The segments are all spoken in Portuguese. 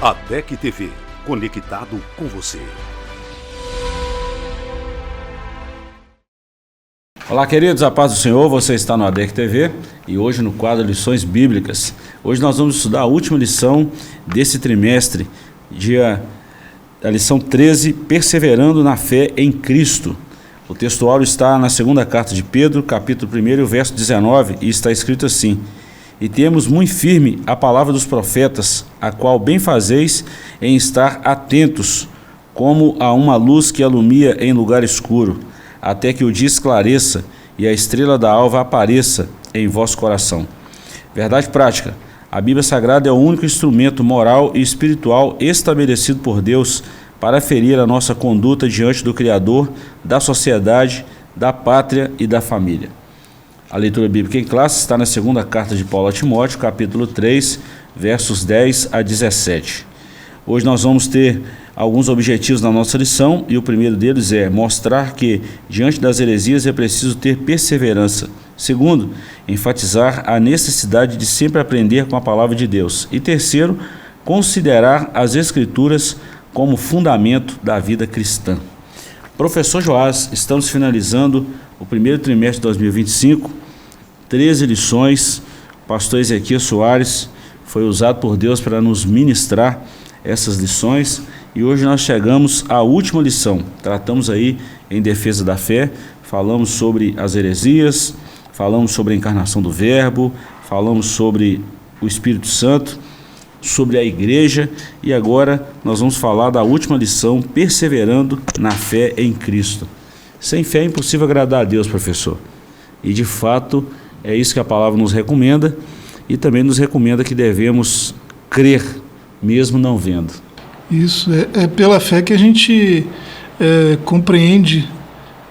ADEC TV, conectado com você. Olá, queridos, a paz do Senhor, você está no ADEC TV e hoje no quadro Lições Bíblicas. Hoje nós vamos estudar a última lição desse trimestre, a lição 13, Perseverando na Fé em Cristo. O textual está na segunda carta de Pedro, capítulo 1, verso 19, e está escrito assim: E temos muito firme a palavra dos profetas, a qual bem fazeis em estar atentos, como a uma luz que alumia em lugar escuro, até que o dia esclareça e a estrela da alva apareça em vosso coração. Verdade prática: a Bíblia Sagrada é o único instrumento moral e espiritual estabelecido por Deus para ferir a nossa conduta diante do Criador, da sociedade, da pátria e da família. A leitura bíblica em classe está na segunda carta de Paulo a Timóteo, capítulo 3, versos 10 a 17. Hoje nós vamos ter alguns objetivos na nossa lição, e o primeiro deles é mostrar que, diante das heresias, é preciso ter perseverança. Segundo, enfatizar a necessidade de sempre aprender com a palavra de Deus. E terceiro, considerar as Escrituras como fundamento da vida cristã. Professor Joás, estamos finalizando o primeiro trimestre de 2025, 13 lições. O pastor Ezequiel Soares foi usado por Deus para nos ministrar essas lições, e hoje nós chegamos à última lição. Tratamos aí em defesa da fé, falamos sobre as heresias, falamos sobre a encarnação do Verbo, falamos sobre o Espírito Santo, sobre a igreja, e agora nós vamos falar da última lição, perseverando na fé em Cristo. Sem fé é impossível agradar a Deus, professor. E de fato é isso que a palavra nos recomenda, e também nos recomenda que devemos crer, mesmo não vendo. Isso, é pela fé que a gente compreende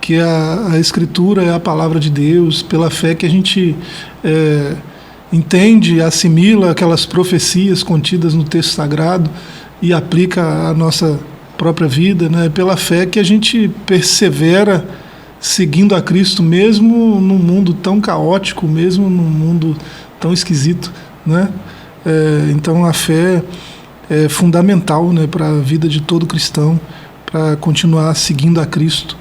que a Escritura é a palavra de Deus, pela fé que a gente entende, assimila aquelas profecias contidas no texto sagrado e aplica à nossa própria vida, né? Pela fé que a gente persevera seguindo a Cristo, mesmo num mundo tão caótico, mesmo num mundo tão esquisito, né? Então a fé é fundamental, né, para a vida de todo cristão, para continuar seguindo a Cristo,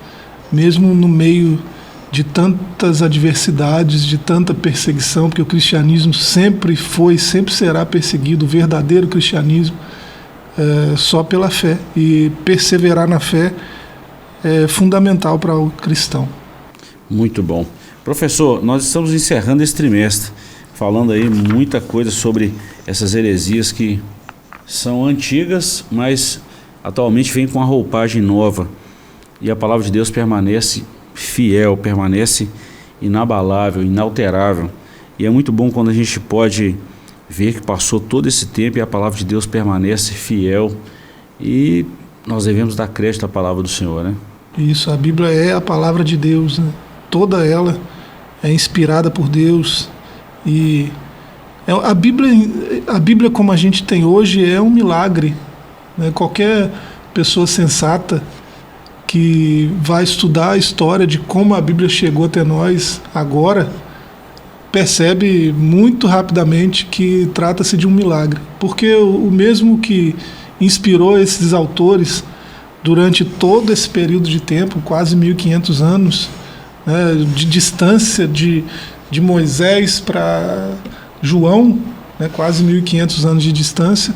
mesmo no meio de tantas adversidades, de tanta perseguição, porque o cristianismo sempre foi, sempre será perseguido, o verdadeiro cristianismo, só pela fé. E perseverar na fé é fundamental para o cristão. Muito bom. Professor, nós estamos encerrando esse trimestre, falando aí muita coisa sobre essas heresias que são antigas, mas atualmente vêm com a roupagem nova. E a palavra de Deus permanece fiel, permanece inabalável, inalterável. E é muito bom quando a gente pode ver que passou todo esse tempo e a palavra de Deus permanece fiel. E nós devemos dar crédito à palavra do Senhor, né? Isso, a Bíblia é a palavra de Deus, né? Toda ela é inspirada por Deus. E a Bíblia como a gente tem hoje é um milagre, né? Qualquer pessoa sensata que vai estudar a história de como a Bíblia chegou até nós agora, percebe muito rapidamente que trata-se de um milagre. Porque o mesmo que inspirou esses autores durante todo esse período de tempo, quase 1500 anos, né, de distância de Moisés para João, né, quase 1500 anos de distância,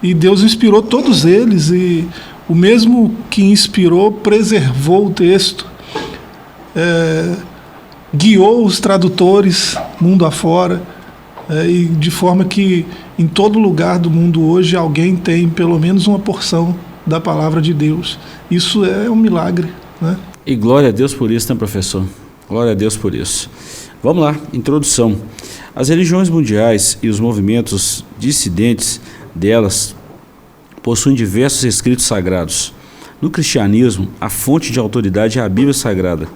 e Deus inspirou todos eles, e o mesmo que inspirou preservou o texto, guiou os tradutores mundo afora, e de forma que em todo lugar do mundo hoje alguém tem pelo menos uma porção da palavra de Deus. Isso é um milagre, né? E glória a Deus por isso, né, professor? Glória a Deus por isso. Vamos lá, introdução. As religiões mundiais e os movimentos dissidentes delas possuem diversos escritos sagrados. No cristianismo, a fonte de autoridade é a Bíblia Sagrada.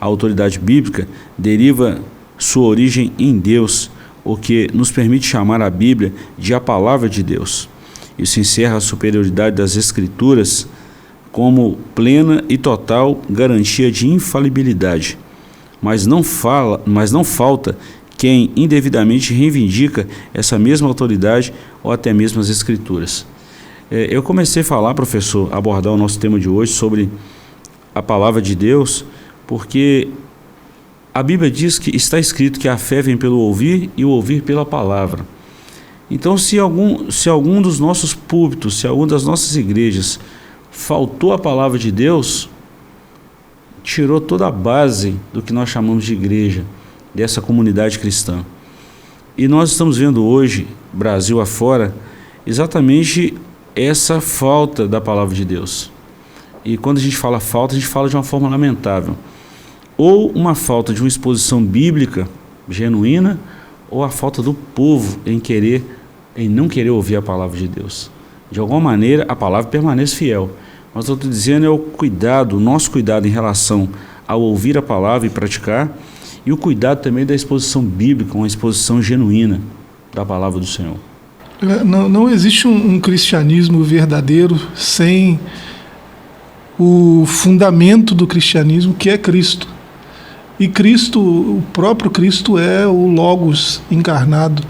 A autoridade bíblica deriva sua origem em Deus, o que nos permite chamar a Bíblia de a palavra de Deus. Isso encerra a superioridade das Escrituras como plena e total garantia de infalibilidade. Mas não falta quem indevidamente reivindica essa mesma autoridade ou até mesmo as Escrituras. Eu comecei a falar, professor, abordar o nosso tema de hoje sobre a palavra de Deus, porque a Bíblia diz que está escrito que a fé vem pelo ouvir e o ouvir pela palavra. Então, se algum dos nossos púlpitos, se alguma das nossas igrejas faltou a palavra de Deus, tirou toda a base do que nós chamamos de igreja, dessa comunidade cristã. E nós estamos vendo hoje, Brasil afora, exatamente essa falta da palavra de Deus. E quando a gente fala falta, a gente fala de uma forma lamentável. Ou uma falta de uma exposição bíblica genuína, ou a falta do povo em não querer ouvir a palavra de Deus. De alguma maneira, a palavra permanece fiel. Mas eu estou dizendo o nosso cuidado em relação ao ouvir a palavra e praticar, e o cuidado também da exposição bíblica, uma exposição genuína da palavra do Senhor. Não existe um cristianismo verdadeiro sem o fundamento do cristianismo, que é Cristo. E Cristo, o próprio Cristo, é o Logos encarnado.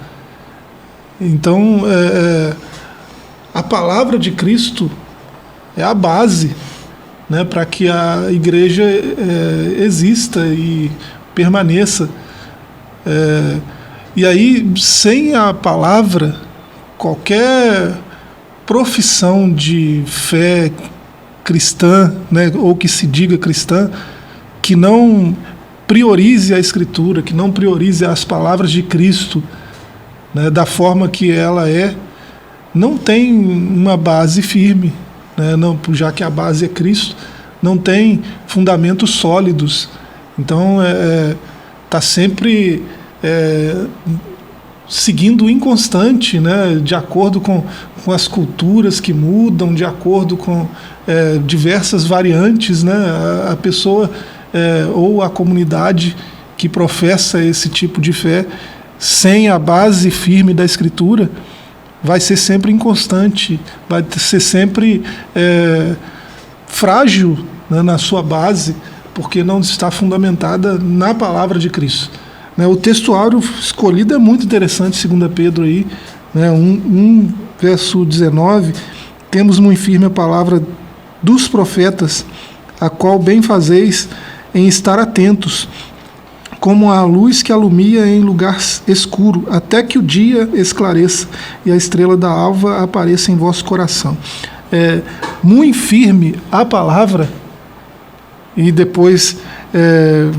Então, a palavra de Cristo é a base, né, para que a igreja exista e permaneça. E aí, sem a palavra, qualquer profissão de fé cristã, né, ou que se diga cristã, que não priorize a Escritura, que não priorize as palavras de Cristo, né, da forma que ela é, não tem uma base firme, né, não, já que a base é Cristo, não tem fundamentos sólidos. Então, está sempre seguindo o inconstante, né, de acordo com as culturas que mudam, de acordo com diversas variantes, né, a pessoa ou a comunidade que professa esse tipo de fé, sem a base firme da Escritura, vai ser sempre inconstante, vai ser sempre frágil, né, na sua base, porque não está fundamentada na palavra de Cristo. Né, o textuário escolhido é muito interessante, 2 Pedro, aí, né, 1 verso 19, temos muito firme a palavra dos profetas, a qual bem fazeis em estar atentos, como a luz que alumia em lugar escuro, até que o dia esclareça e a estrela da alva apareça em vosso coração. Muito firme a palavra, e depois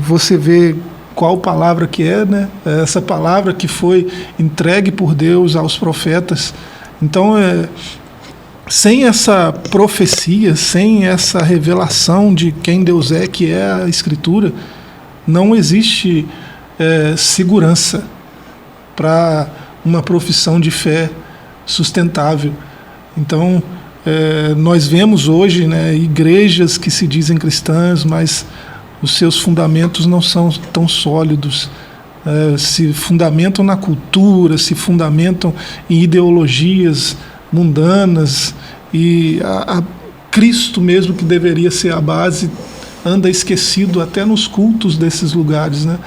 você vê qual palavra que é, né? Essa palavra que foi entregue por Deus aos profetas. Então, sem essa profecia, sem essa revelação de quem Deus é, que é a Escritura, não existe segurança para uma profissão de fé sustentável. Então, nós vemos hoje, né, igrejas que se dizem cristãs, mas os seus fundamentos não são tão sólidos, se fundamentam na cultura, se fundamentam em ideologias mundanas, e a Cristo mesmo, que deveria ser a base, anda esquecido até nos cultos desses lugares, né?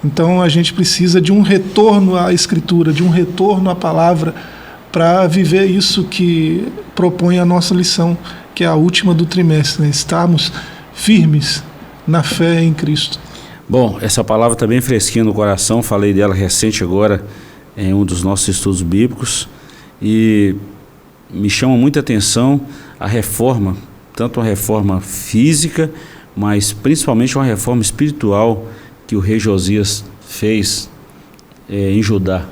Então a gente precisa de um retorno à Escritura, de um retorno à palavra, para viver isso que propõe a nossa lição, que é a última do trimestre, né? Estarmos firmes na fé em Cristo. Bom, essa palavra está bem fresquinha no coração, falei dela recente agora em um dos nossos estudos bíblicos, e me chama muita atenção a reforma, tanto a reforma física, mas principalmente uma reforma espiritual que o rei Josias fez em Judá.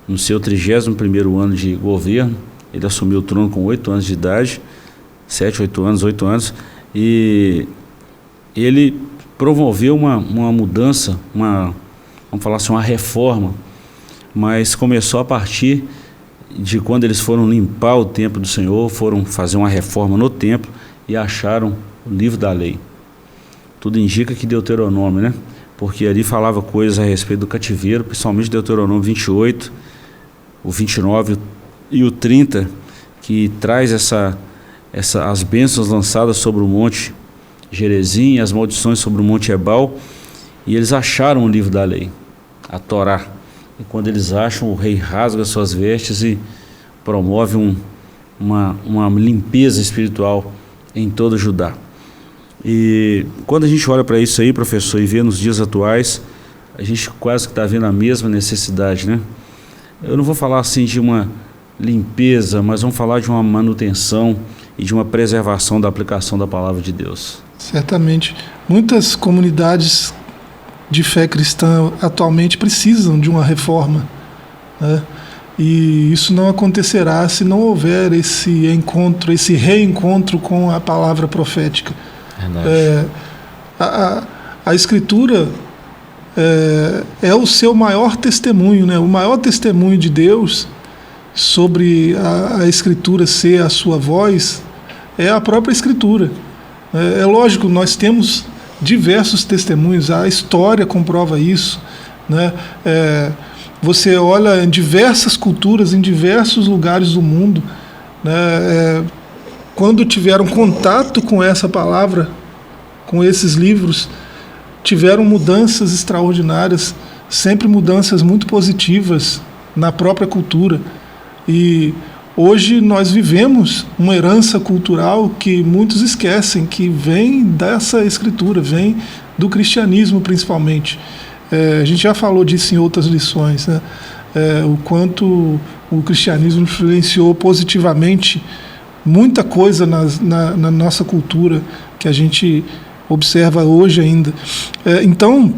No seu 31º ano de governo, ele assumiu o trono com 8 anos de idade, 8 anos, e ele promoveu uma mudança, vamos falar assim, uma reforma, mas começou a partir de quando eles foram limpar o templo do Senhor, foram fazer uma reforma no templo e acharam o livro da lei. Tudo indica que Deuteronômio, né? Porque ali falava coisas a respeito do cativeiro, principalmente Deuteronômio 28, o 29 e o 30, que traz as bênçãos lançadas sobre o monte Gerezim, as maldições sobre o monte Ebal, e eles acharam o livro da lei, a Torá. E quando eles acham, o rei rasga suas vestes e promove uma limpeza espiritual em todo Judá. E quando a gente olha para isso aí, professor, e vê nos dias atuais, a gente quase que está vendo a mesma necessidade, né? Eu não vou falar assim de uma limpeza, mas vamos falar de uma manutenção e de uma preservação da aplicação da palavra de Deus. Certamente. Muitas comunidades de fé cristã atualmente precisam de uma reforma, né? E isso não acontecerá se não houver esse encontro, esse reencontro com a palavra profética. A Escritura é o seu maior testemunho, né? O maior testemunho de Deus sobre a Escritura ser a sua voz é a própria Escritura. É lógico, nós temos diversos testemunhos, a história comprova isso, né? Você olha em diversas culturas, em diversos lugares do mundo, né? Quando tiveram contato com essa palavra, com esses livros, tiveram mudanças extraordinárias, sempre mudanças muito positivas na própria cultura. E hoje nós vivemos uma herança cultural que muitos esquecem, que vem dessa Escritura, vem do cristianismo principalmente. A gente já falou disso em outras lições, né? O quanto o cristianismo influenciou positivamente muita coisa na nossa cultura que a gente observa hoje ainda. Então,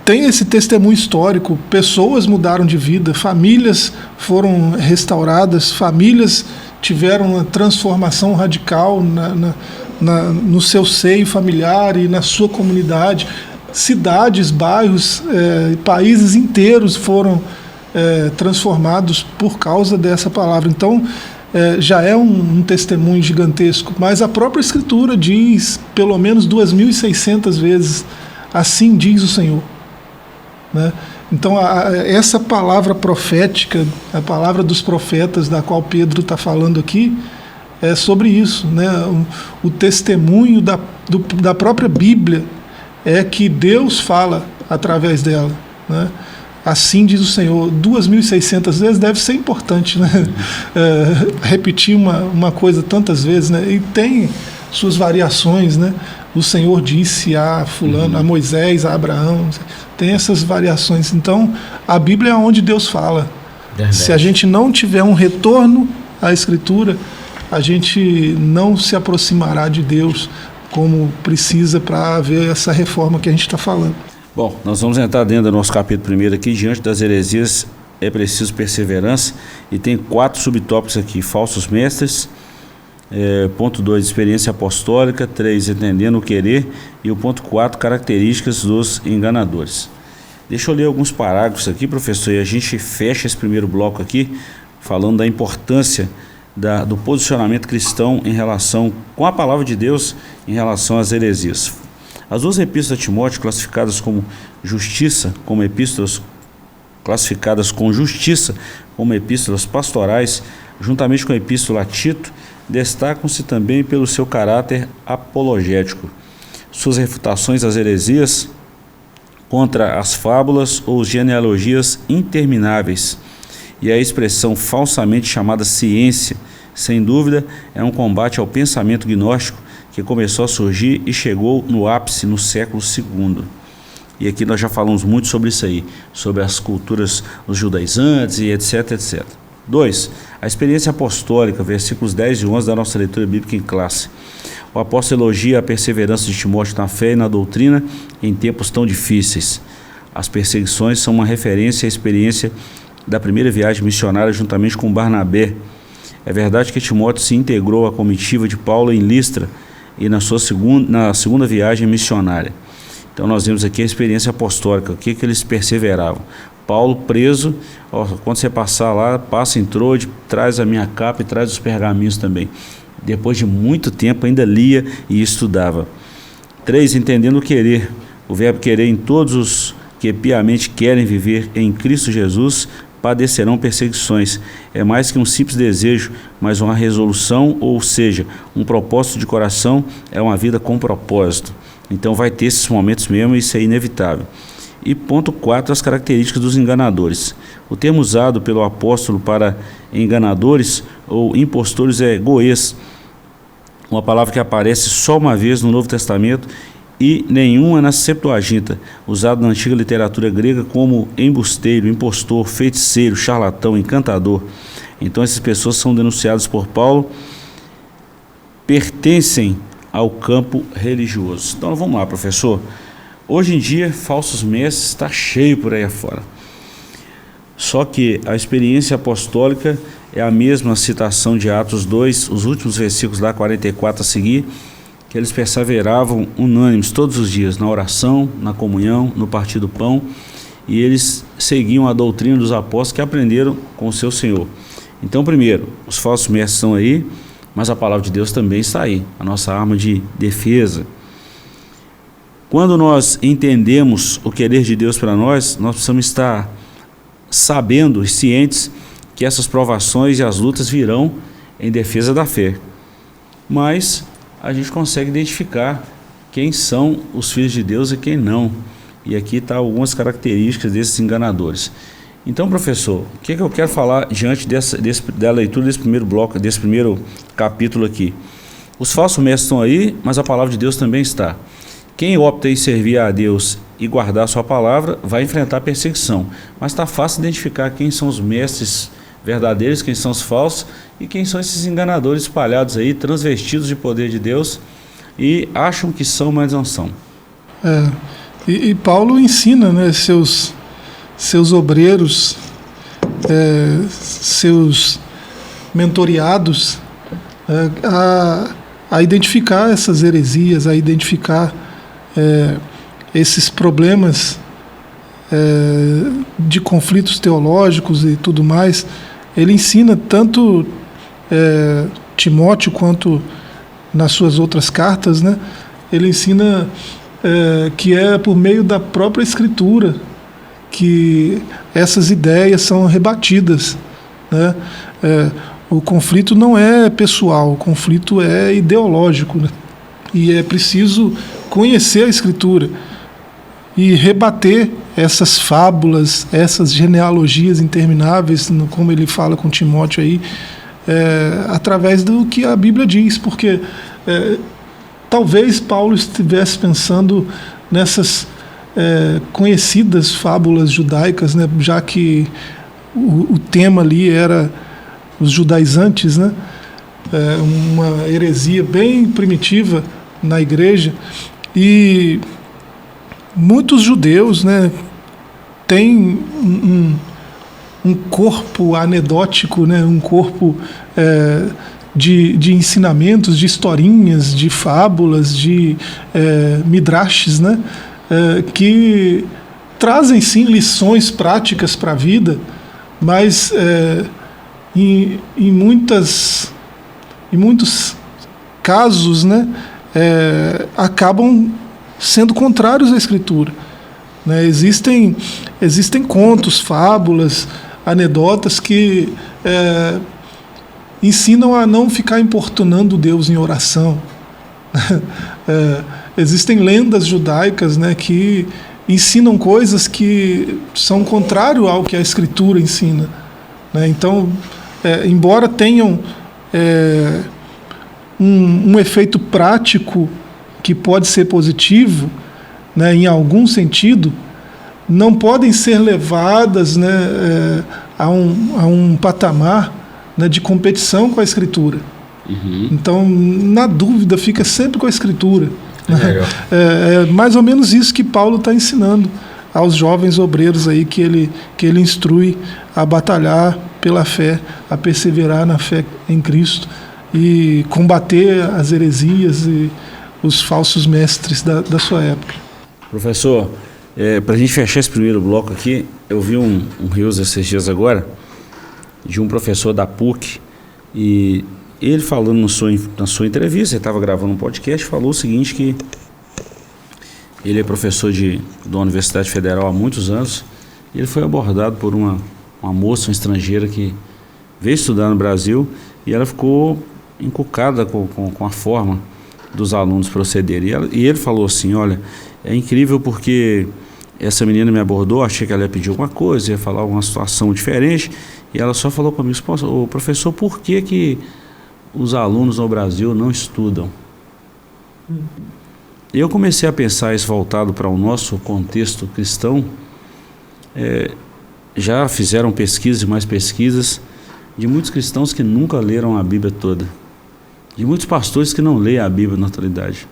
tem esse testemunho histórico, pessoas mudaram de vida, famílias foram restauradas, famílias tiveram uma transformação radical no seu seio familiar e na sua comunidade, cidades, bairros, países inteiros foram transformados por causa dessa palavra. Então, já é um testemunho gigantesco, mas a própria Escritura diz, pelo menos 2.600 vezes, assim diz o Senhor, né? Então, essa palavra profética, a palavra dos profetas, da qual Pedro está falando aqui, é sobre isso, né? O testemunho da própria Bíblia é que Deus fala através dela, né? Assim diz o Senhor. 2.600 vezes deve ser importante, né? Repetir uma coisa tantas vezes, né? E tem suas variações, né? O Senhor disse a fulano, a Moisés, a Abraão, tem essas variações. Então, a Bíblia é onde Deus fala. Verdade. Se a gente não tiver um retorno à Escritura, a gente não se aproximará de Deus como precisa para haver essa reforma que a gente está falando. Bom, nós vamos entrar dentro do nosso capítulo 1 aqui. Diante das heresias é preciso perseverança, e tem 4 subtópicos aqui: falsos mestres, ponto 2, experiência apostólica, 3, entendendo o querer, e o ponto 4, características dos enganadores. Deixa eu ler alguns parágrafos aqui, professor, e a gente fecha esse primeiro bloco aqui falando da importância do posicionamento cristão em relação com a palavra de Deus em relação às heresias. As 2 epístolas a Timóteo, classificadas como justiça, como epístolas pastorais, juntamente com a epístola a Tito, destacam-se também pelo seu caráter apologético. Suas refutações às heresias contra as fábulas ou genealogias intermináveis e a expressão falsamente chamada ciência, sem dúvida, é um combate ao pensamento gnóstico que começou a surgir e chegou no ápice no século II. E aqui nós já falamos muito sobre isso aí, sobre as culturas dos judaizantes e etc, etc. 2. A experiência apostólica, versículos 10 e 11 da nossa leitura bíblica em classe. O apóstolo elogia a perseverança de Timóteo na fé e na doutrina em tempos tão difíceis. As perseguições são uma referência à experiência da primeira viagem missionária juntamente com Barnabé. É verdade que Timóteo se integrou à comitiva de Paulo em Listra e na segunda viagem missionária. Então nós vemos aqui a experiência apostólica, o que eles perseveravam. Paulo preso, quando você passar lá, passa em Trode, traz a minha capa e traz os pergaminhos também. Depois de muito tempo ainda lia e estudava. 3. Entendendo o querer. O verbo querer em todos os que piamente querem viver em Cristo Jesus padecerão perseguições. É mais que um simples desejo, mas uma resolução, ou seja, um propósito de coração, é uma vida com propósito. Então vai ter esses momentos mesmo, e isso é inevitável. E ponto 4, as características dos enganadores. O termo usado pelo apóstolo para enganadores ou impostores é goês, uma palavra que aparece só uma vez no Novo Testamento e nenhuma na Septuaginta, usado na antiga literatura grega como embusteiro, impostor, feiticeiro, charlatão, encantador. Então essas pessoas são denunciadas por Paulo, pertencem ao campo religioso. Então vamos lá, professor. Hoje em dia, falsos mestres está cheio por aí afora. Só que a experiência apostólica é a mesma citação de Atos 2, os últimos versículos lá, 44 a seguir, que eles perseveravam unânimes todos os dias, na oração, na comunhão, no partir do pão, e eles seguiam a doutrina dos apóstolos que aprenderam com o seu Senhor. Então, primeiro, os falsos mestres estão aí, mas a palavra de Deus também está aí, a nossa arma de defesa. Quando nós entendemos o querer de Deus para nós, nós precisamos estar sabendo e cientes que essas provações e as lutas virão em defesa da fé. Mas a gente consegue identificar quem são os filhos de Deus e quem não. E aqui estão algumas características desses enganadores. Então, professor, o que eu quero falar diante da leitura desse primeiro bloco, desse primeiro capítulo aqui? Os falsos mestres estão aí, mas a palavra de Deus também está. Quem opta em servir a Deus e guardar a sua palavra vai enfrentar perseguição. Mas está fácil identificar quem são os mestres verdadeiros, quem são os falsos e quem são esses enganadores espalhados aí, transvestidos de poder de Deus e acham que são, mas não são. E Paulo ensina, né, seus obreiros, seus mentoriados a identificar essas heresias, a identificar esses problemas de conflitos teológicos e tudo mais. Ele ensina tanto Timóteo quanto nas suas outras cartas, né? Ele ensina que é por meio da própria Escritura que essas ideias são rebatidas, né? O conflito não é pessoal, o conflito é ideológico, né? E é preciso conhecer a Escritura e rebater essas fábulas, essas genealogias intermináveis, como ele fala com Timóteo aí, através do que a Bíblia diz, porque talvez Paulo estivesse pensando nessas conhecidas fábulas judaicas, né, já que o tema ali era os judaizantes, né, uma heresia bem primitiva na igreja, e muitos judeus, né, têm um corpo anedótico, né, um corpo de ensinamentos, de historinhas, de fábulas, de midrashes, né, que trazem sim lições práticas para a vida, mas em muitos casos, né, acabam sendo contrários à Escritura, né? Existem contos, fábulas, anedotas que ensinam a não ficar importunando Deus em oração. Existem lendas judaicas, né, que ensinam coisas que são contrárias ao que a Escritura ensina, né? Então, embora tenham um efeito prático que pode ser positivo, né, em algum sentido, não podem ser levadas, né, a um patamar, né, de competição com a Escritura. Uhum. Então, na dúvida, fica sempre com a Escritura. É mais ou menos isso que Paulo está ensinando aos jovens obreiros aí, que ele instrui a batalhar pela fé, a perseverar na fé em Cristo e combater as heresias e os falsos mestres da sua época. Professor, para a gente fechar esse primeiro bloco aqui, eu vi um reels esses dias agora de um professor da PUC, e ele falando na sua entrevista, ele estava gravando um podcast, falou o seguinte, que ele é professor da Universidade Federal há muitos anos, e ele foi abordado por uma moça estrangeira que veio estudar no Brasil, e ela ficou encucada com a forma dos alunos procederem. E ele falou assim, olha, é incrível porque essa menina me abordou, achei que ela ia pedir alguma coisa, ia falar alguma situação diferente, e ela só falou comigo: ô professor, por que os alunos no Brasil não estudam? E eu comecei a pensar isso voltado para o nosso contexto cristão. Já fizeram pesquisas e mais pesquisas de muitos cristãos que nunca leram a Bíblia toda, de muitos pastores que não leem a Bíblia na atualidade.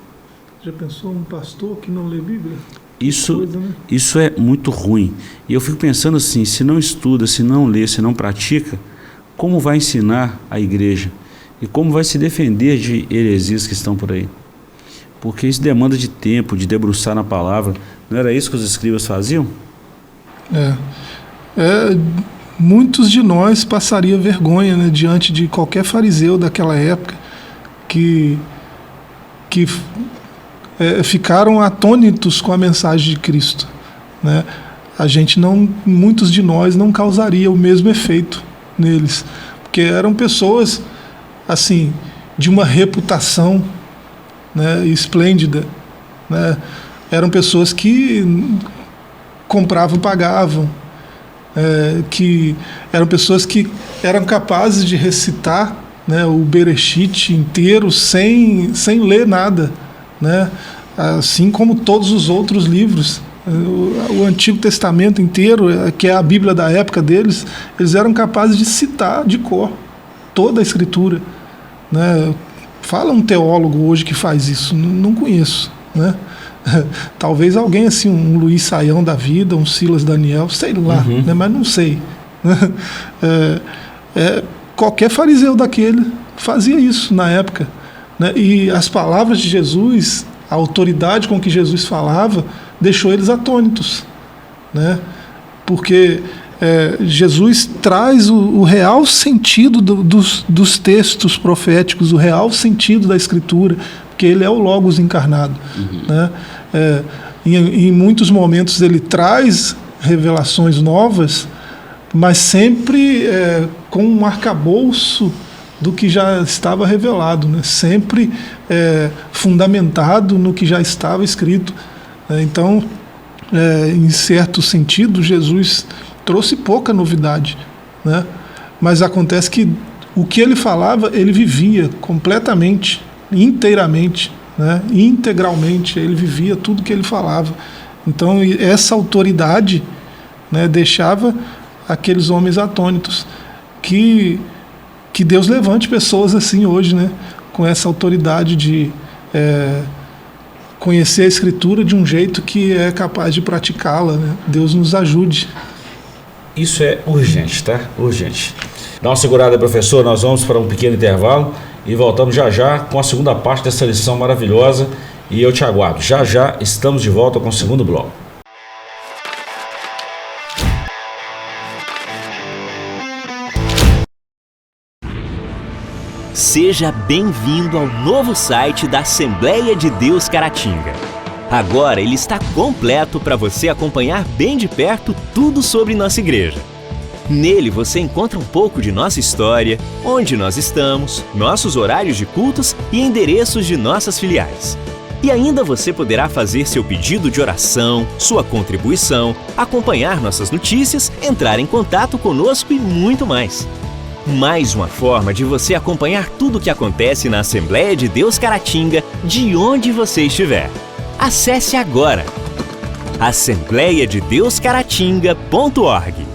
Já pensou um pastor que não lê Bíblia? Isso é muito ruim. E eu fico pensando assim: se não estuda, se não lê, se não pratica, como vai ensinar a igreja? E como vai se defender de heresias que estão por aí? Porque isso demanda de tempo, de debruçar na palavra. Não era isso que os escribas faziam? Muitos de nós passaria vergonha, né, diante de qualquer fariseu daquela época que ficaram atônitos com a mensagem de Cristo, né? Muitos de nós não causaria o mesmo efeito neles, porque eram pessoas assim de uma reputação, né, esplêndida, né? Eram pessoas que compravam e pagavam, que eram pessoas que eram capazes de recitar, né, o Bereshit inteiro sem ler nada, né? Assim como todos os outros livros, o Antigo Testamento inteiro, que é a Bíblia da época deles, eles eram capazes de citar de cor toda a Escritura, né? Fala um teólogo hoje que faz isso, não conheço, né? Talvez alguém assim, um Luiz Saião da vida, um Silas Daniel, sei lá, né? Mas não sei. Qualquer fariseu daquele fazia isso na época, né? E as palavras de Jesus, a autoridade com que Jesus falava, deixou eles atônitos, né? Porque Jesus traz o real sentido dos textos proféticos, o real sentido da Escritura, porque ele é o Logos encarnado, né? Em muitos momentos ele traz revelações novas, mas sempre com um arcabouço do que já estava revelado, né? Sempre fundamentado no que já estava escrito. Então, em certo sentido, Jesus trouxe pouca novidade, né? Mas acontece que o que ele falava, ele vivia completamente, inteiramente, né? Integralmente, ele vivia tudo que ele falava. Então, essa autoridade, né, deixava aqueles homens atônitos. Que Deus levante pessoas assim hoje, né, com essa autoridade de conhecer a Escritura de um jeito que é capaz de praticá-la, né? Deus nos ajude. Isso é urgente, tá? Urgente. Dá uma segurada, professor, nós vamos para um pequeno intervalo e voltamos já com a segunda parte dessa lição maravilhosa, e eu te aguardo. Já estamos de volta com o segundo bloco. Seja bem-vindo ao novo site da Assembleia de Deus Caratinga. Agora ele está completo para você acompanhar bem de perto tudo sobre nossa igreja. Nele você encontra um pouco de nossa história, onde nós estamos, nossos horários de cultos e endereços de nossas filiais. E ainda você poderá fazer seu pedido de oração, sua contribuição, acompanhar nossas notícias, entrar em contato conosco e muito mais. Mais uma forma de você acompanhar tudo o que acontece na Assembleia de Deus Caratinga, de onde você estiver. Acesse agora assembleiadedeuscaratinga.org.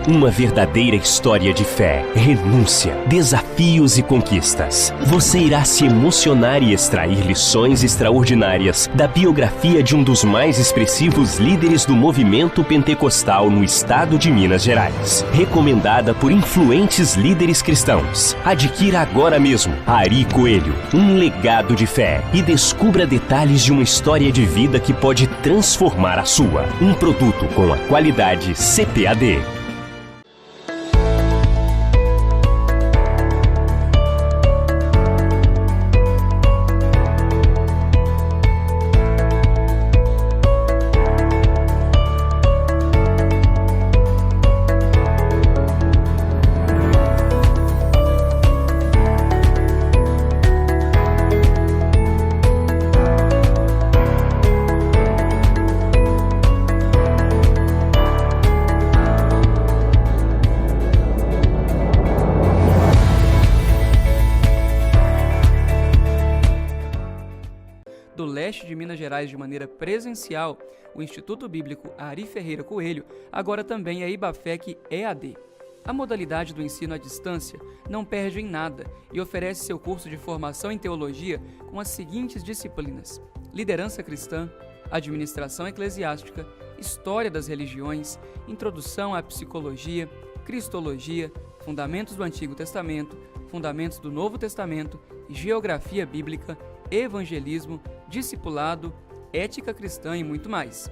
Uma verdadeira história de fé, renúncia, desafios e conquistas. Você irá se emocionar e extrair lições extraordinárias da biografia de um dos mais expressivos líderes do movimento pentecostal no estado de Minas Gerais. Recomendada por influentes líderes cristãos. Adquira agora mesmo Ari Coelho, um legado de fé, e descubra detalhes de uma história de vida que pode transformar a sua. Um produto com a qualidade CPAD. do leste de Minas Gerais de maneira presencial, o Instituto Bíblico Ari Ferreira Coelho agora também é IBAFEC EAD. A modalidade do ensino à distância não perde em nada e oferece seu curso de formação em teologia com as seguintes disciplinas: liderança cristã, administração eclesiástica, história das religiões, introdução à psicologia, cristologia, fundamentos do Antigo Testamento, fundamentos do Novo Testamento, geografia bíblica, evangelismo, discipulado, ética cristã e muito mais.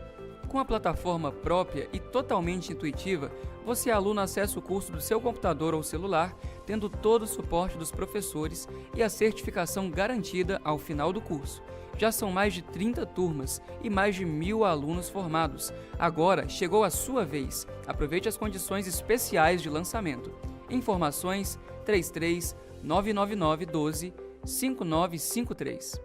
Com a plataforma própria e totalmente intuitiva, você, aluno, acessa o curso do seu computador ou celular, tendo todo o suporte dos professores e a certificação garantida ao final do curso. Já são mais de 30 turmas e mais de 1.000 alunos formados. Agora chegou a sua vez. Aproveite as condições especiais de lançamento. Informações 33 999 12 5953.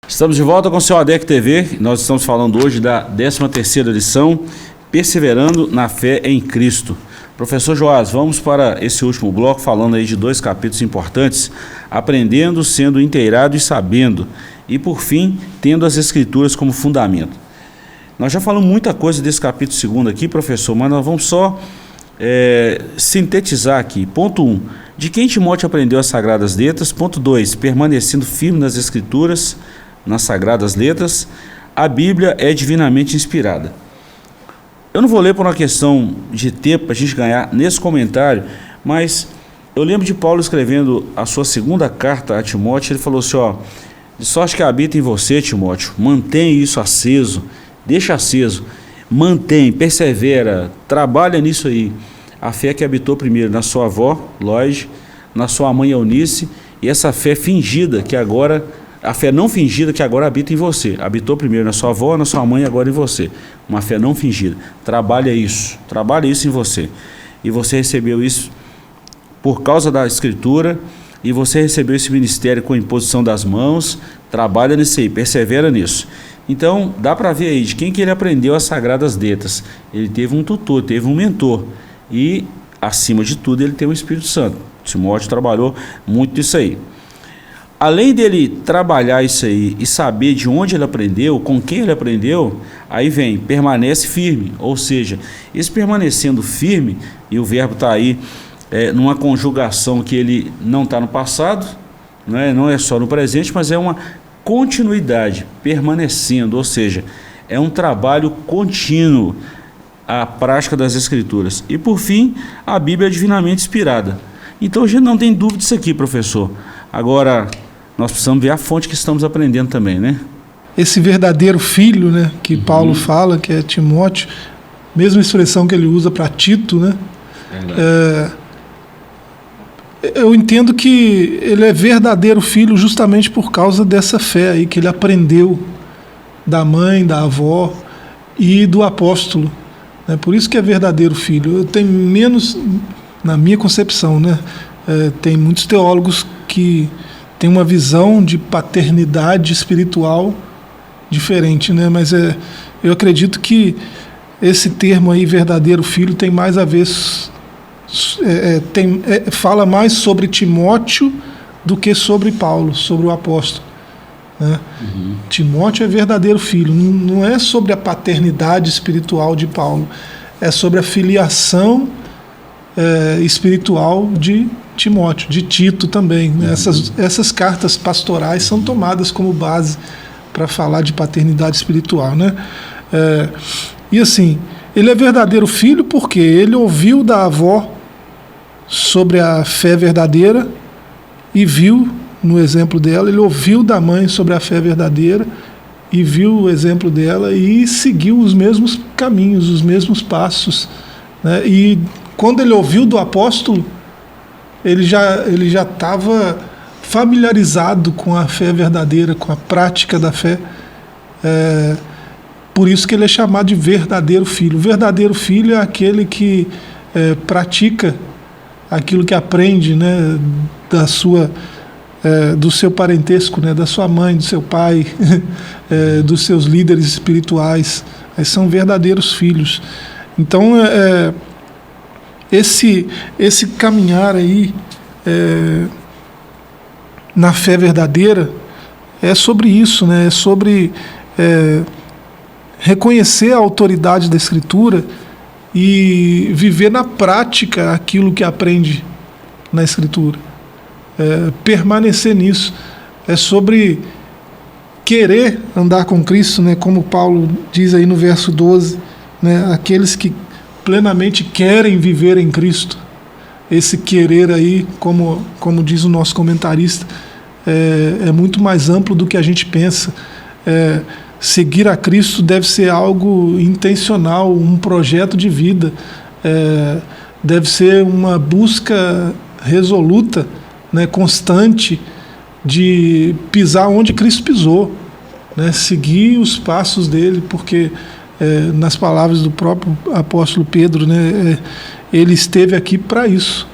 Estamos de volta com o seu ADEC TV. Nós estamos falando hoje da 13ª lição, Perseverando na Fé em Cristo. Professor Joás, vamos para esse último bloco falando aí de 2 capítulos importantes: aprendendo, sendo inteirado e sabendo, e por fim, tendo as Escrituras como fundamento. Nós já falamos muita coisa desse capítulo 2 aqui, professor, mas nós vamos só sintetizar aqui. Ponto 1, de quem Timóteo aprendeu as Sagradas Letras. Ponto 2, permanecendo firme nas Escrituras, nas Sagradas Letras. A Bíblia é divinamente inspirada. Eu não vou ler por uma questão de tempo para a gente ganhar nesse comentário, mas eu lembro de Paulo escrevendo a sua 2ª carta a Timóteo. Ele falou assim, de sorte que habita em você, Timóteo, mantém isso aceso, deixa aceso, mantém, persevera, trabalha nisso aí. A fé que habitou primeiro na sua avó, Loide, na sua mãe Eunice, e essa fé fingida que agora, a fé não fingida que agora habita em você. Habitou primeiro na sua avó, na sua mãe, agora em você. Uma fé não fingida. Trabalha isso em você. E você recebeu isso por causa da Escritura, e você recebeu esse ministério com a imposição das mãos. Trabalha nisso aí, persevera nisso. Então, dá para ver aí de quem que ele aprendeu as Sagradas Letras. Ele teve um tutor, teve um mentor. E, acima de tudo, ele tem o Espírito Santo. Timóteo trabalhou muito nisso aí. Além dele trabalhar isso aí e saber de onde ele aprendeu, com quem ele aprendeu, aí vem, permanece firme. Ou seja, esse permanecendo firme, e o verbo está aí numa conjugação que ele não está no passado, não é só no presente, mas é uma continuidade, permanecendo, ou seja, é um trabalho contínuo, a prática das Escrituras. E por fim, a Bíblia é divinamente inspirada. Então a gente não tem dúvida disso aqui, professor. Agora, nós precisamos ver a fonte que estamos aprendendo também, né? Esse verdadeiro filho, né, que Paulo fala, que é Timóteo, mesma expressão que ele usa para Tito, né? Eu entendo que ele é verdadeiro filho justamente por causa dessa fé aí que ele aprendeu da mãe, da avó e do apóstolo. Por isso que é verdadeiro filho. Eu tenho menos, na minha concepção, né? Tem muitos teólogos que têm uma visão de paternidade espiritual diferente, né? Mas eu acredito que esse termo aí, verdadeiro filho, tem mais a ver, fala mais sobre Timóteo do que sobre Paulo, sobre o apóstolo, né? Timóteo é verdadeiro filho, não é sobre a paternidade espiritual de Paulo, é sobre a filiação espiritual de Timóteo, de Tito também, né? Essas cartas pastorais são tomadas como base para falar de paternidade espiritual, né? E assim, ele é verdadeiro filho porque ele ouviu da avó sobre a fé verdadeira e viu no exemplo dela, ele ouviu da mãe sobre a fé verdadeira e viu o exemplo dela e seguiu os mesmos caminhos, os mesmos passos, né? E quando ele ouviu do apóstolo, ele já estava familiarizado com a fé verdadeira, com a prática da fé. Por isso que ele é chamado de verdadeiro filho. O verdadeiro filho é aquele que pratica aquilo que aprende, né, do seu parentesco, né, da sua mãe, do seu pai, dos seus líderes espirituais. São verdadeiros filhos. Então, esse caminhar aí na fé verdadeira é sobre isso, né? É sobre reconhecer a autoridade da Escritura e viver na prática aquilo que aprende na Escritura. Permanecer nisso. É sobre querer andar com Cristo, né? Como Paulo diz aí no verso 12, né? Aqueles que plenamente querem viver em Cristo. Esse querer aí, como diz o nosso comentarista, é muito mais amplo do que a gente pensa. Seguir a Cristo deve ser algo intencional, um projeto de vida, deve ser uma busca resoluta, né, constante, de pisar onde Cristo pisou, né, seguir os passos dele, porque nas palavras do próprio apóstolo Pedro, né, ele esteve aqui para isso.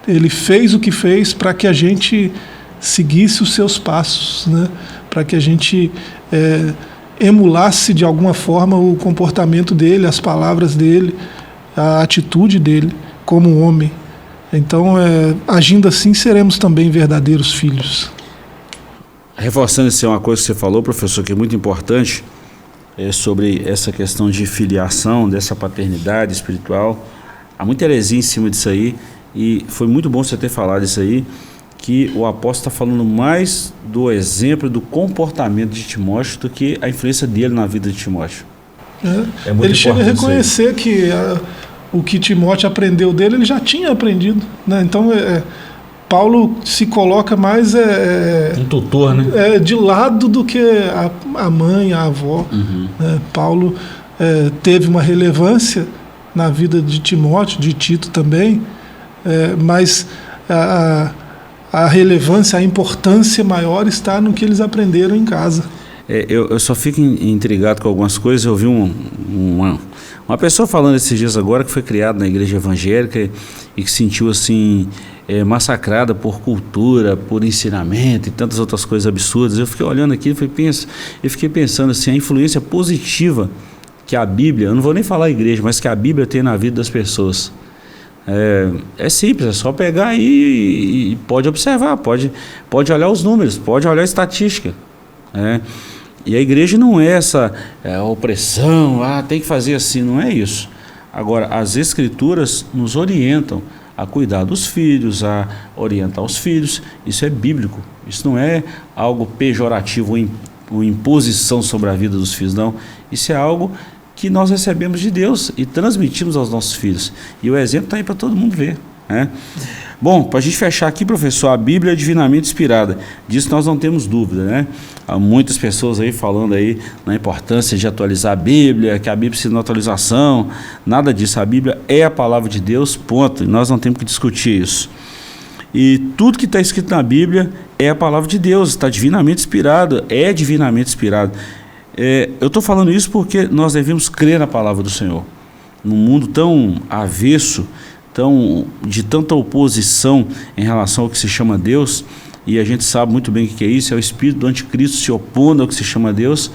Ele fez o que fez para que a gente seguisse os seus passos, né, para que a gente emulasse de alguma forma o comportamento dele, as palavras dele, a atitude dele como homem. Então, agindo assim, seremos também verdadeiros filhos. Reforçando isso, uma coisa que você falou, professor, que é muito importante, sobre essa questão de filiação, dessa paternidade espiritual. Há muita heresia em cima disso aí, e foi muito bom você ter falado isso aí, que o apóstolo está falando mais do exemplo, do comportamento de Timóteo do que a influência dele na vida de Timóteo. Ele chega a reconhecer que o que Timóteo aprendeu dele, ele já tinha aprendido, né? Então, Paulo se coloca mais um tutor, né? De lado do que a mãe, a avó. Uhum. Né? Paulo teve uma relevância na vida de Timóteo, de Tito também, mas a relevância, a importância maior está no que eles aprenderam em casa. Eu só fico intrigado com algumas coisas. Eu vi uma pessoa falando esses dias agora que foi criada na igreja evangélica e que se sentiu assim massacrada por cultura, por ensinamento e tantas outras coisas absurdas. Eu fiquei olhando aqui e fiquei pensando assim, a influência positiva que a Bíblia, eu não vou nem falar a igreja, mas que a Bíblia tem na vida das pessoas. É simples, é só pegar aí e pode observar, pode olhar os números, pode olhar a estatística. E a igreja não é essa opressão, tem que fazer assim, não é isso. Agora, as Escrituras nos orientam a cuidar dos filhos, a orientar os filhos. Isso é bíblico, isso não é algo pejorativo ou imposição sobre a vida dos filhos, não. Isso é algo que nós recebemos de Deus e transmitimos aos nossos filhos. E o exemplo está aí para todo mundo ver, né? Bom, para a gente fechar aqui, professor, a Bíblia é divinamente inspirada. Disso nós não temos dúvida, né? Há muitas pessoas aí falando aí na importância de atualizar a Bíblia, que a Bíblia precisa de uma atualização. Nada disso, a Bíblia é a palavra de Deus, ponto. E nós não temos que discutir isso. E tudo que está escrito na Bíblia é a palavra de Deus, está divinamente inspirado, é divinamente inspirado. Eu estou falando isso porque nós devemos crer na palavra do Senhor. Num mundo tão avesso, de tanta oposição em relação ao que se chama Deus, e a gente sabe muito bem o que é isso, é o espírito do anticristo se opondo ao que se chama Deus,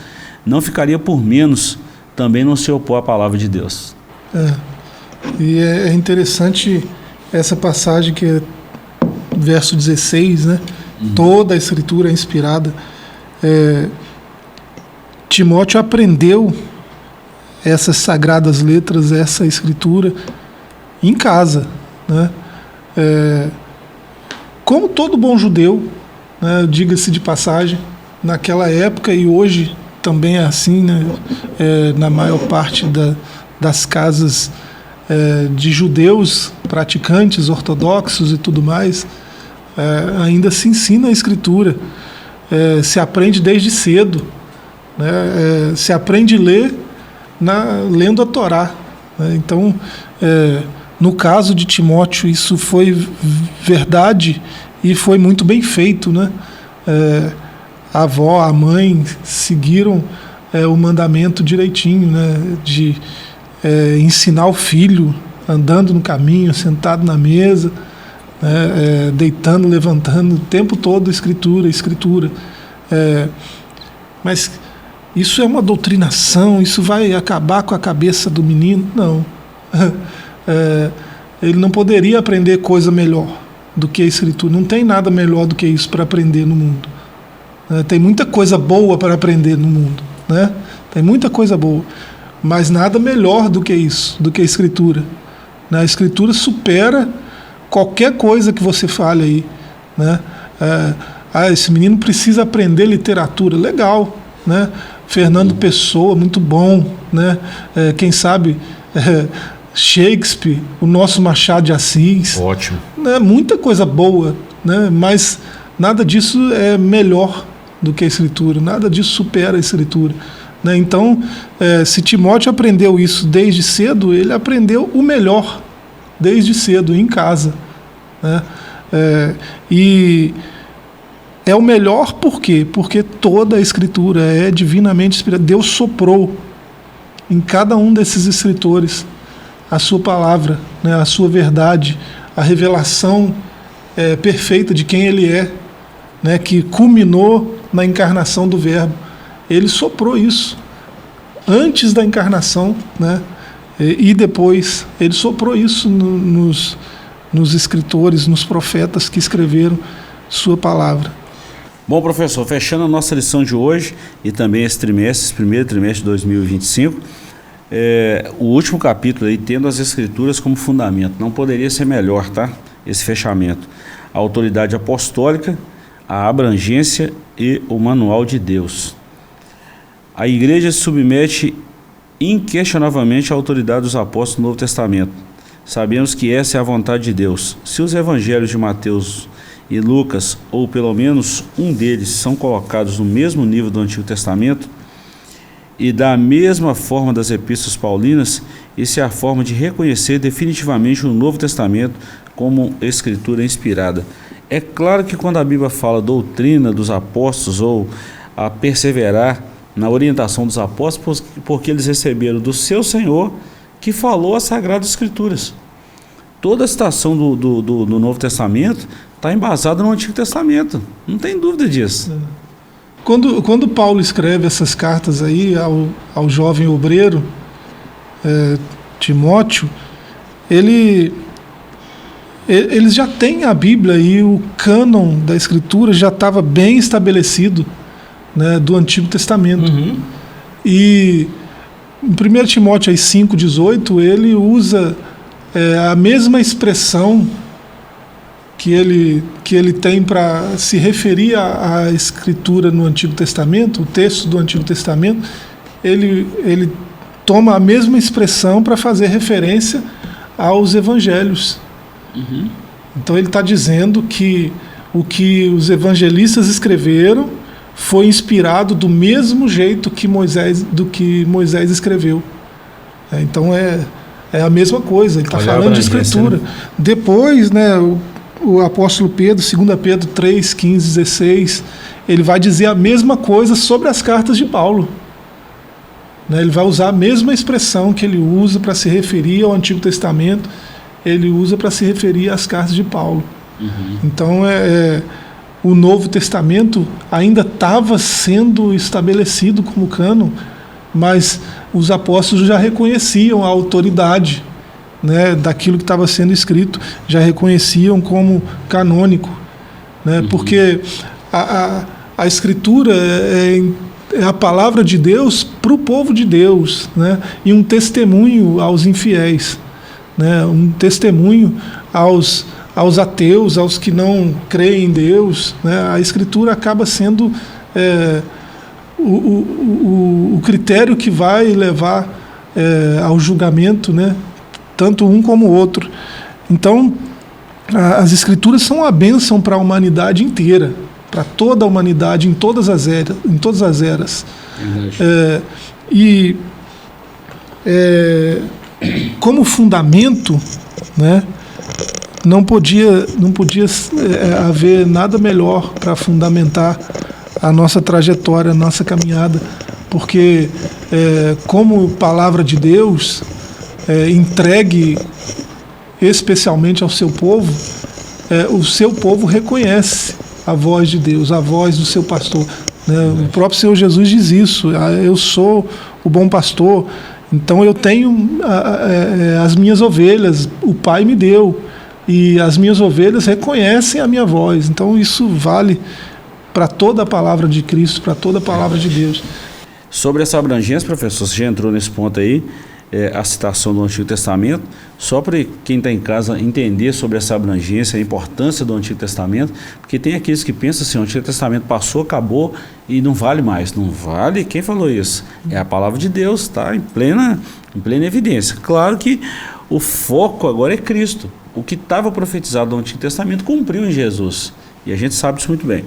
não ficaria por menos também não se opor à palavra de Deus. E é interessante essa passagem que é verso 16, né? Toda a Escritura é inspirada. Timóteo aprendeu essas sagradas letras, essa Escritura em casa, né? Como todo bom judeu, né, diga-se de passagem, naquela época e hoje também é assim, né? Na maior parte das casas de judeus praticantes, ortodoxos e tudo mais, ainda se ensina a Escritura, se aprende desde cedo, né? Se aprende a ler lendo a Torá, né? Então, no caso de Timóteo, isso foi verdade e foi muito bem feito, né? A avó, a mãe seguiram o mandamento direitinho, né? De ensinar o filho andando no caminho, sentado na mesa, deitando, levantando, o tempo todo escritura. Mas isso é uma doutrinação, isso vai acabar com a cabeça do menino? Não. ele não poderia aprender coisa melhor do que a Escritura. Não tem nada melhor do que isso para aprender no mundo. Tem muita coisa boa para aprender no mundo, né? Tem muita coisa boa, mas nada melhor do que isso, do que a Escritura. A Escritura supera qualquer coisa que você fale aí, né? Esse menino precisa aprender literatura, legal, né? Fernando Pessoa, muito bom, né? Quem sabe Shakespeare, o nosso Machado de Assis. Ótimo. Né? Muita coisa boa, né? Mas nada disso é melhor do que a Escritura, nada disso supera a Escritura. Né? Então, se Timóteo aprendeu isso desde cedo, ele aprendeu o melhor desde cedo, em casa. Né? E é o melhor por quê? Porque toda a Escritura é divinamente inspirada. Deus soprou em cada um desses escritores a sua palavra, né? A sua verdade, a revelação perfeita de quem ele é, né? Que culminou na encarnação do Verbo. Ele soprou isso antes da encarnação, né? E depois. Ele soprou isso nos escritores, nos profetas que escreveram sua palavra. Bom, professor, fechando a nossa lição de hoje e também esse primeiro trimestre de 2025, o último capítulo aí, tendo as Escrituras como fundamento. Não poderia ser melhor, tá? Esse fechamento. A autoridade apostólica, a abrangência e o manual de Deus. A igreja se submete inquestionavelmente à autoridade dos apóstolos do Novo Testamento. Sabemos que essa é a vontade de Deus. Se os evangelhos de Mateus e Lucas, ou pelo menos um deles, são colocados no mesmo nível do Antigo Testamento, e da mesma forma das epístolas paulinas, isso é a forma de reconhecer definitivamente o Novo Testamento como escritura inspirada. É claro que quando a Bíblia fala doutrina dos apóstolos ou a perseverar na orientação dos apóstolos, porque eles receberam do seu Senhor que falou as Sagradas Escrituras. Toda a citação do Novo Testamento está embasada no Antigo Testamento, não tem dúvida disso. Quando Paulo escreve essas cartas aí ao jovem obreiro, Timóteo, eles já têm a Bíblia e o cânon da Escritura já estava bem estabelecido, né, do Antigo Testamento. Uhum. E em 1 Timóteo 5,18 ele usa a mesma expressão que ele tem para se referir à Escritura no Antigo Testamento, o texto do Antigo Testamento, ele toma a mesma expressão para fazer referência aos Evangelhos. Uhum. Então ele está dizendo que o que os evangelistas escreveram foi inspirado do mesmo jeito que Moisés escreveu. Então é a mesma coisa, ele está falando de Escritura. Né? Depois, né, o apóstolo Pedro, 2 Pedro 3, 15, 16, ele vai dizer a mesma coisa sobre as cartas de Paulo. Né? Ele vai usar a mesma expressão que ele usa para se referir ao Antigo Testamento, ele usa para se referir às cartas de Paulo. Uhum. Então o Novo Testamento ainda estava sendo estabelecido como cânon, mas os apóstolos já reconheciam a autoridade, né, daquilo que estava sendo escrito, já reconheciam como canônico, né, uhum. Porque a Escritura é a palavra de Deus para o povo de Deus, né, e um testemunho aos infiéis, né, um testemunho aos ateus, aos que não creem em Deus, né? A Escritura acaba sendo o critério que vai levar ao julgamento, né? Tanto um como o outro. Então, as Escrituras são a bênção para a humanidade inteira, para toda a humanidade, em todas as eras. Como fundamento, né? Não podia haver nada melhor para fundamentar a nossa trajetória, a nossa caminhada, porque como palavra de Deus, entregue especialmente ao seu povo, o seu povo reconhece a voz de Deus, a voz do seu pastor. Né? O próprio Senhor Jesus diz isso: eu sou o bom pastor. Então eu tenho as minhas ovelhas, o Pai me deu, e as minhas ovelhas reconhecem a minha voz. Então isso vale para toda a palavra de Cristo, para toda a palavra de Deus. Sobre essa abrangência, professor, você já entrou nesse ponto aí, a citação do Antigo Testamento, só para quem está em casa entender sobre essa abrangência, a importância do Antigo Testamento, porque tem aqueles que pensam assim, o Antigo Testamento passou, acabou e não vale mais. Não vale? Quem falou isso? É a palavra de Deus, está em plena evidência. Claro que o foco agora é Cristo. O que estava profetizado no Antigo Testamento cumpriu em Jesus. E a gente sabe isso muito bem.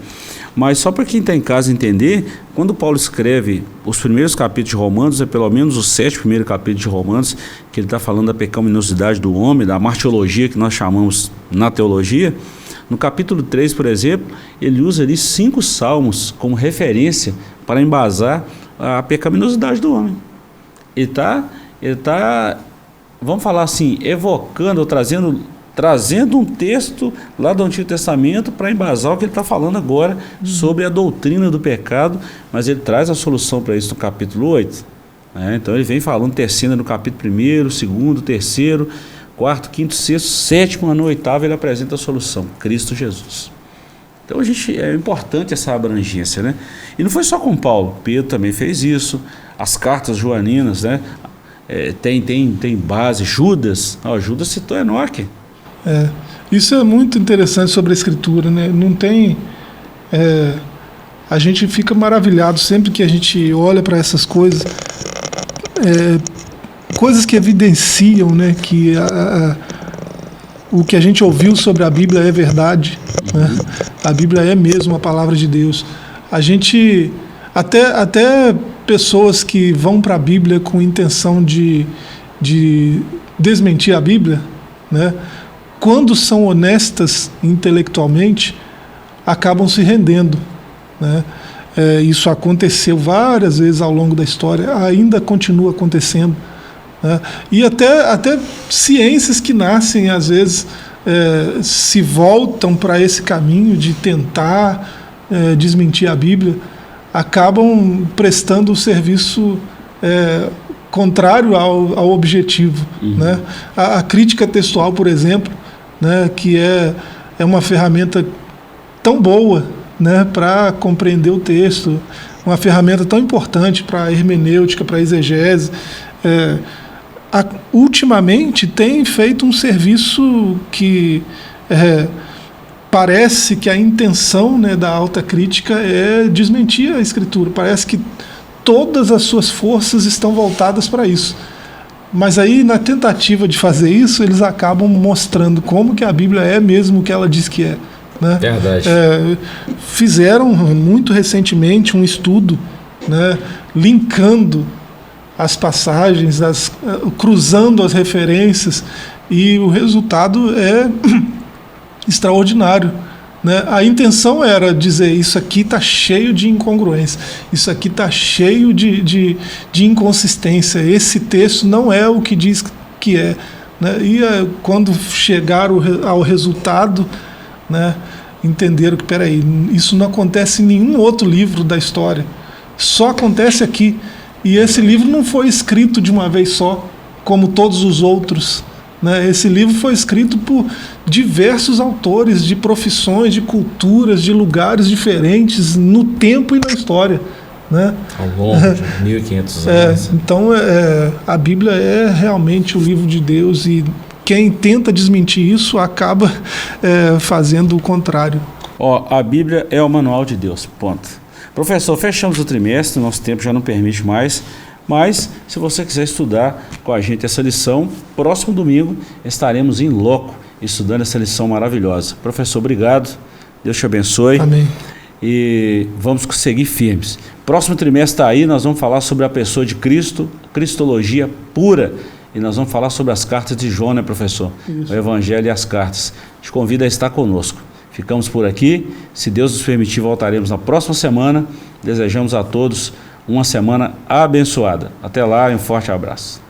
Mas só para quem está em casa entender, quando Paulo escreve os primeiros capítulos de Romanos, é pelo menos os 7 primeiros capítulos de Romanos, que ele está falando da pecaminosidade do homem, da martiologia que nós chamamos na teologia. No capítulo 3, por exemplo, ele usa ali 5 salmos como referência para embasar a pecaminosidade do homem. Ele tá, vamos falar assim, evocando ou trazendo um texto lá do Antigo Testamento para embasar o que ele está falando agora sobre a doutrina do pecado, mas ele traz a solução para isso no capítulo 8. Então ele vem falando terceira no capítulo 1º, 2º, 3º, 4º, 5º, 6º, 7º, no 8º ele apresenta a solução, Cristo Jesus. Então é importante essa abrangência, né? E não foi só com Paulo, Pedro também fez isso, as cartas joaninas, né? Tem base, Judas citou Enoque. Isso é muito interessante sobre a Escritura, né? Não tem... a gente fica maravilhado sempre que a gente olha para essas coisas, coisas que evidenciam, né, que o que a gente ouviu sobre a Bíblia é verdade, né? A Bíblia é mesmo a palavra de Deus. A gente, até pessoas que vão para a Bíblia com intenção de desmentir a Bíblia, né, quando são honestas intelectualmente, acabam se rendendo, né? Isso aconteceu várias vezes ao longo da história, ainda continua acontecendo, né? E até ciências que nascem, às vezes, se voltam para esse caminho de tentar desmentir a Bíblia, acabam prestando o serviço contrário ao objetivo, né? A crítica textual, por exemplo, né, que é uma ferramenta tão boa, né, para compreender o texto, uma ferramenta tão importante para a hermenêutica, para a exegese, ultimamente tem feito um serviço que parece que a intenção, né, da alta crítica é desmentir a Escritura. Parece que todas as suas forças estão voltadas para isso. Mas aí, na tentativa de fazer isso, eles acabam mostrando como que a Bíblia é mesmo o que ela diz que é, né? Verdade. Fizeram muito recentemente um estudo, né, linkando as passagens, cruzando as referências, e o resultado é extraordinário, né? A intenção era dizer, isso aqui está cheio de incongruência, isso aqui está cheio de inconsistência, esse texto não é o que diz que é, né? E quando chegaram ao resultado, né, entenderam que, peraí, isso não acontece em nenhum outro livro da história, só acontece aqui. E esse livro não foi escrito de uma vez só, como todos os outros, né? Esse livro foi escrito por diversos autores de profissões, de culturas, de lugares diferentes, no tempo e na história, né? Ao longo de 1500 anos. Então, a Bíblia é realmente o livro de Deus, e quem tenta desmentir isso acaba fazendo o contrário. A Bíblia é o manual de Deus, ponto. Professor, fechamos o trimestre, nosso tempo já não permite mais, mas se você quiser estudar com a gente essa lição, próximo domingo estaremos em loco estudando essa lição maravilhosa. Professor, obrigado, Deus te abençoe. Amém. E vamos seguir firmes. Próximo trimestre está aí, nós vamos falar sobre a pessoa de Cristo, cristologia pura, e nós vamos falar sobre as cartas de João, né, professor? Isso. O Evangelho e as cartas. Te convido a estar conosco. Ficamos por aqui, se Deus nos permitir, voltaremos na próxima semana. Desejamos a todos uma semana abençoada. Até lá e um forte abraço.